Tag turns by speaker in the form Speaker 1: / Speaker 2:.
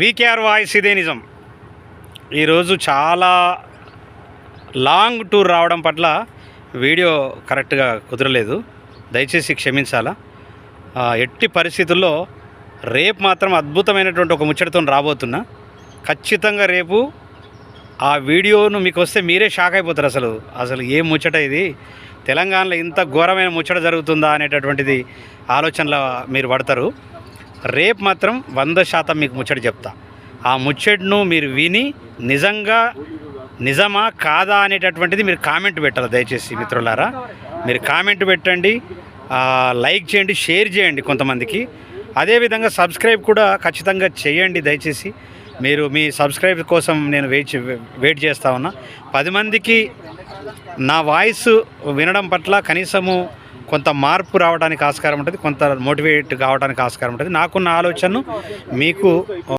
Speaker 1: VKR voice ఇదే నిజం. ఈరోజు చాలా లాంగ్ టూర్ రావడం పట్ల వీడియో కరెక్ట్గా కుదరలేదు, దయచేసి క్షమించాలా. ఎట్టి పరిస్థితుల్లో రేపు మాత్రం అద్భుతమైనటువంటి ఒక ముచ్చటతో రాబోతున్నా. ఖచ్చితంగా రేపు ఆ వీడియోను మీకు వస్తే మీరే షాక్ అయిపోతారు. అసలు ఏం ముచ్చట ఇది, తెలంగాణలో ఇంత ఘోరమైన ముచ్చట జరుగుతుందా అనేటటువంటిది ఆలోచనలో మీరు పడతారు. రేపు మాత్రం 100% మీకు ముచ్చట చెప్తా. ఆ ముచ్చటను మీరు విని నిజమా కాదా అనేటటువంటిది మీరు కామెంట్ పెట్టాలి. దయచేసి మిత్రులారా, మీరు కామెంట్ పెట్టండి, లైక్ చేయండి, షేర్ చేయండి కొంతమందికి. అదేవిధంగా సబ్స్క్రైబ్ కూడా ఖచ్చితంగా చేయండి. దయచేసి మీరు మీ సబ్స్క్రైబ్ కోసం నేను వెయిట్ చేస్తూ ఉన్నా. 10 మందికి నా వాయిస్ వినడం పట్ల కనీసము కొంత మార్పు రావడానికి ఆస్కారం ఉంటుంది, కొంత మోటివేట్ కావడానికి ఆస్కారం ఉంటుంది. నాకున్న ఆలోచనను మీకు